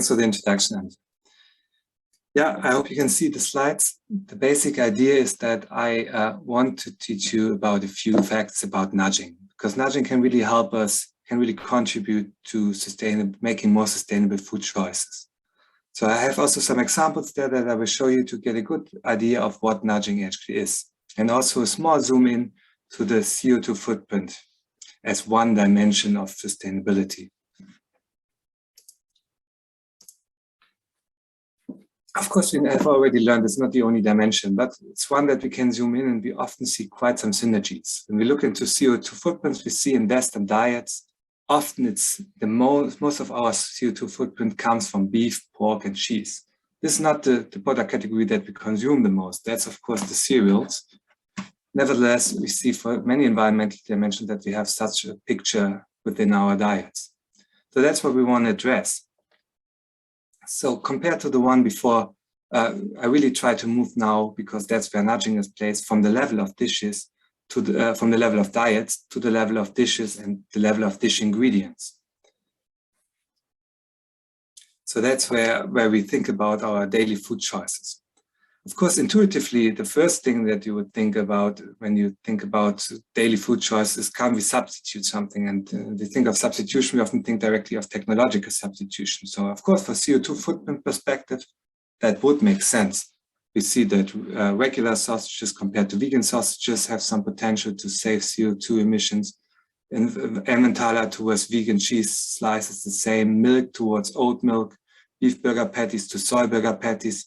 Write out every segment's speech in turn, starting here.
Thanks for the introduction. Yeah, I hope you can see the slides. The basic idea is that I want to teach you about a few facts about nudging, because nudging can really help us, can really contribute to making more sustainable food choices. So I have also some examples there that I will show you to get a good idea of what nudging actually is. And also a small zoom in to the CO2 footprint as one dimension of sustainability. Of course, we have already learned it's not the only dimension, but it's one that we can zoom in and we often see quite some synergies. When we look into CO2 footprints, we see in Western diets, often it's the most of our CO2 footprint comes from beef, pork, and cheese. This is not the product category that we consume the most. That's, of course, the cereals. Nevertheless, we see for many environmental dimensions that we have such a picture within our diets. So that's what we want to address. So compared to the one before, I really try to move now, because that's where nudging is placed, from the level of dishes to from the level of diets to the level of dishes and the level of dish ingredients. So that's where we think about our daily food choices. Of course, intuitively, the first thing that you would think about when you think about daily food choices, can we substitute something? And we think of substitution, we often think directly of technological substitution. So of course, for CO2 footprint perspective, that would make sense. We see that regular sausages compared to vegan sausages have some potential to save CO2 emissions. And Emmentaler towards vegan cheese slices the same, milk towards oat milk, beef burger patties to soy burger patties.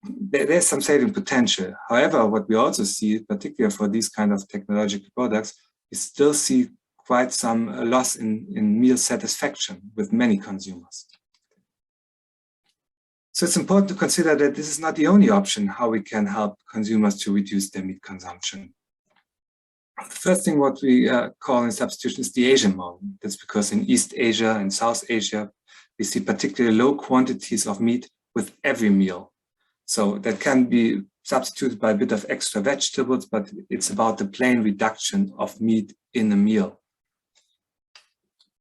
There's some saving potential. However, what we also see, particularly for these kind of technological products, we still see quite some loss in meal satisfaction with many consumers. So it's important to consider that this is not the only option how we can help consumers to reduce their meat consumption. The first thing what we call in substitution is the Asian model. That's because in East Asia and South Asia, we see particularly low quantities of meat with every meal. So that can be substituted by a bit of extra vegetables, but it's about the plain reduction of meat in a meal.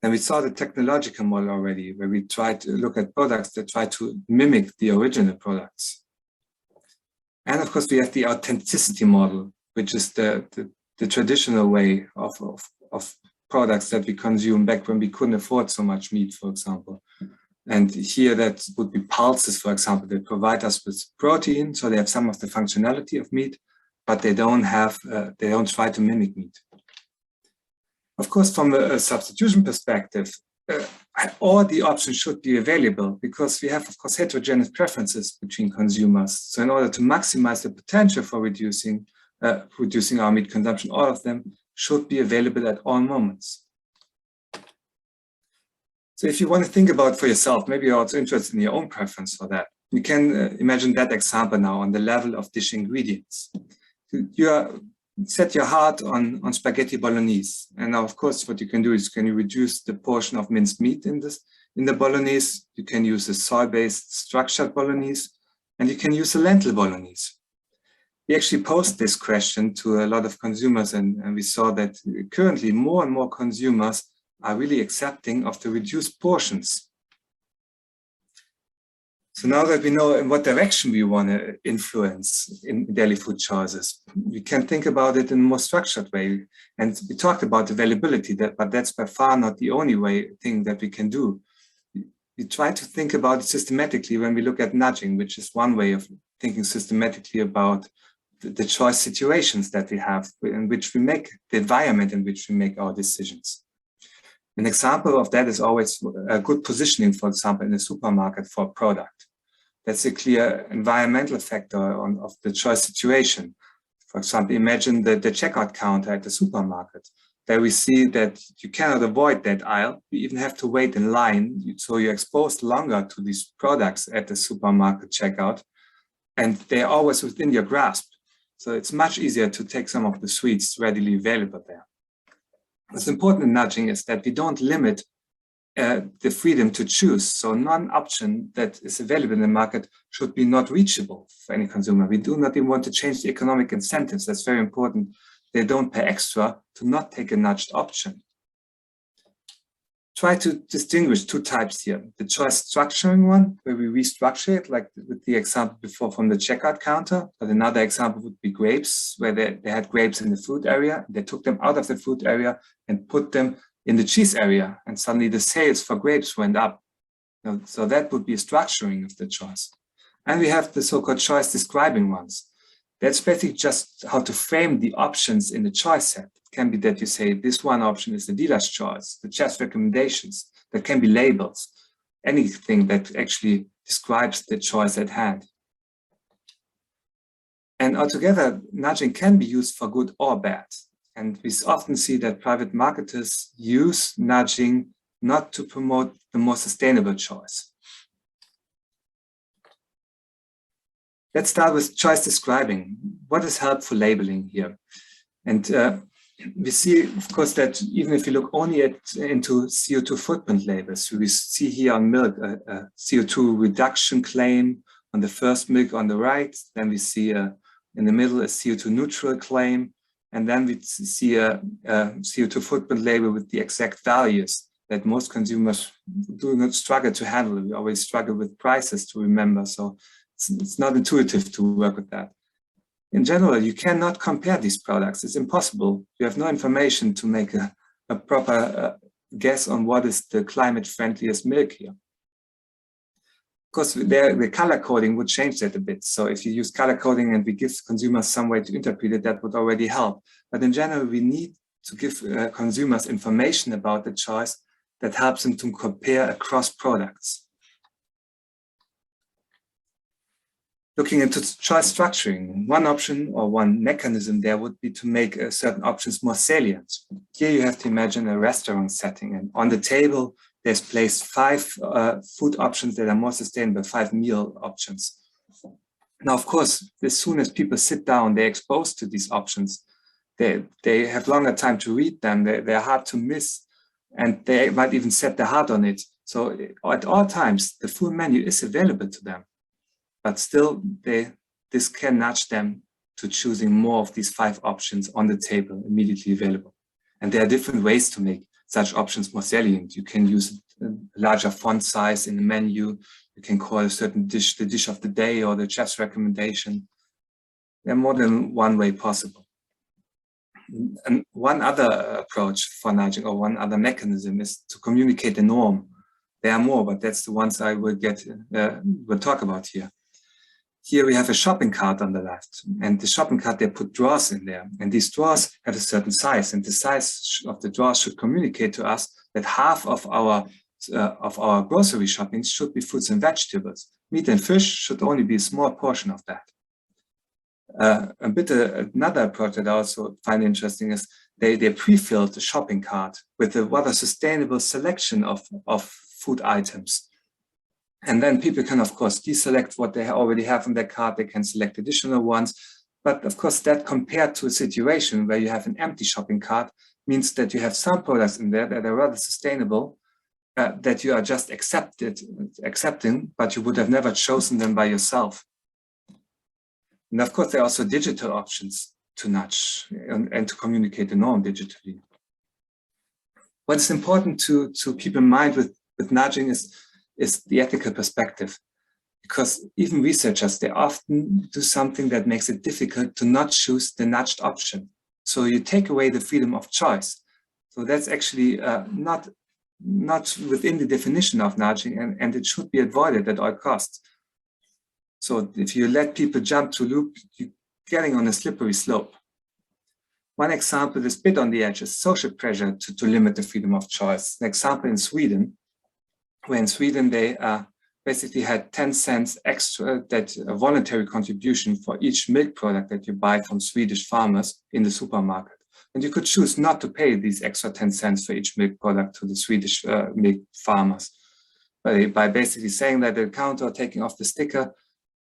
And we saw the technological model already, where we try to look at products that try to mimic the original products. And of course, we have the authenticity model, which is the traditional way of products that we consume back when we couldn't afford so much meat, for example. And here that would be pulses, for example, they provide us with protein, so they have some of the functionality of meat, but they don't try to mimic meat. Of course, from a substitution perspective, all the options should be available, because we have, of course, heterogeneous preferences between consumers. So in order to maximize the potential for reducing our meat consumption, all of them should be available at all moments. So if you want to think about for yourself, maybe you're also interested in your own preference for that. You can imagine that example now on the level of dish ingredients. You set your heart on spaghetti bolognese. And now, of course, what you can do is can you reduce the portion of minced meat in the bolognese. You can use a soy-based structured bolognese, and you can use a lentil bolognese. We actually posed this question to a lot of consumers, and we saw that currently more and more consumers are really accepting of the reduced portions. So now that we know in what direction we want to influence in daily food choices, we can think about it in a more structured way. And we talked about availability, but that's by far not the only thing that we can do. We try to think about it systematically when we look at nudging, which is one way of thinking systematically about the choice situations that we have, in which we make the environment in which we make our decisions. An example of that is always a good positioning, for example, in a supermarket for a product. That's a clear environmental factor of the choice situation. For example, imagine the checkout counter at the supermarket. There we see that you cannot avoid that aisle. You even have to wait in line. So you're exposed longer to these products at the supermarket checkout, and they're always within your grasp. So it's much easier to take some of the sweets readily available there. What's important in nudging is that we don't limit the freedom to choose. So none option that is available in the market should be not reachable for any consumer. We do not even want to change the economic incentives. That's very important. They don't pay extra to not take a nudged option. try to distinguish two types here. The choice structuring one, where we restructure it, like with the example before from the checkout counter. But another example would be grapes, where they had grapes in the food area. They took them out of the food area and put them in the cheese area. And suddenly the sales for grapes went up. So that would be a structuring of the choice. And we have the so-called choice describing ones. That's basically just how to frame the options in the choice set. It can be that you say this one option is the dealer's choice, the chef's recommendations. That can be labels, anything that actually describes the choice at hand. And altogether, nudging can be used for good or bad. And we often see that private marketers use nudging not to promote the more sustainable choice. Let's start with choice describing. What is helpful labeling here? And we see, of course, that even if you look only into CO2 footprint labels, we see here on milk a CO2 reduction claim on the first milk on the right. Then we see in the middle a CO2 neutral claim. And then we see a CO2 footprint label with the exact values that most consumers do not struggle to handle. We always struggle with prices to remember. So it's not intuitive to work with that. In general, you cannot compare these products. It's impossible. You have no information to make a proper guess on what is the climate friendliest milk here. Of course, the color coding would change that a bit. So if you use color coding and we give consumers some way to interpret it, that would already help. But in general, we need to give consumers information about the choice that helps them to compare across products. Looking into choice structuring, one option or one mechanism there would be to make certain options more salient. Here you have to imagine a restaurant setting, and on the table, there's placed 5 food options that are more sustainable, 5 meal options. Now, of course, as soon as people sit down, they're exposed to these options. They have longer time to read them, they're hard to miss, and they might even set their heart on it. So at all times, the full menu is available to them. But still, this can nudge them to choosing more of these 5 options on the table immediately available. And there are different ways to make such options more salient. You can use a larger font size in the menu. You can call a certain dish the dish of the day or the chef's recommendation. There are more than one way possible. And one other approach for nudging, or one other mechanism, is to communicate the norm. There are more, but that's the ones I will talk about here. Here we have a shopping cart on the left, and the shopping cart, they put drawers in there, and these drawers have a certain size, and the size of the drawers should communicate to us that half of our grocery shopping should be fruits and vegetables. Meat and fish should only be a small portion of that. Another approach that I also find interesting is they pre-filled the shopping cart with a rather sustainable selection of food items. And then people can, of course, deselect what they already have in their cart. They can select additional ones. But of course, that compared to a situation where you have an empty shopping cart means that you have some products in there that are rather sustainable, that you are just accepting, but you would have never chosen them by yourself. And of course, there are also digital options to nudge and to communicate the norm digitally. What is important to keep in mind with nudging is the ethical perspective, because even researchers, they often do something that makes it difficult to not choose the nudged option. So you take away the freedom of choice. So that's actually not within the definition of nudging, and it should be avoided at all costs. So if you let people jump to loop, you're getting on a slippery slope. One example is a bit on the edge is social pressure to limit the freedom of choice. An example in Sweden, where in Sweden they basically had 10 cents extra, that a voluntary contribution for each milk product that you buy from Swedish farmers in the supermarket. And you could choose not to pay these extra 10 cents for each milk product to the Swedish milk farmers. By basically saying that the counter or taking off the sticker,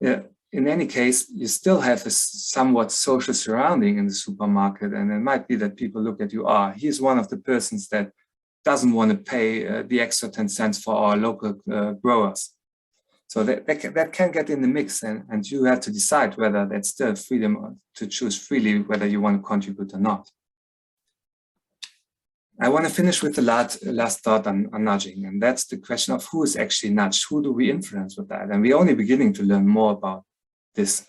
in any case, you still have a somewhat social surrounding in the supermarket. And it might be that people look at you, he's one of the persons that doesn't want to pay the extra 10 cents for our local growers. So that can get in the mix, and you have to decide whether that's still freedom to choose freely whether you want to contribute or not. I want to finish with the last thought on nudging, and that's the question of who is actually nudged. Who do we influence with that? And we're only beginning to learn more about this.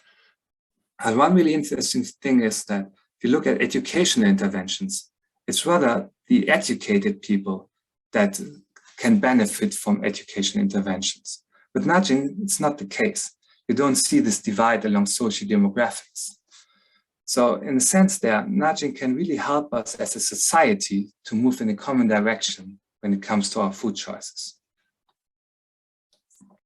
And one really interesting thing is that if you look at educational interventions, it's rather the educated people that can benefit from educational interventions. With nudging, it's not the case. You don't see this divide along socio-demographics. So in a sense there, nudging can really help us as a society to move in a common direction when it comes to our food choices.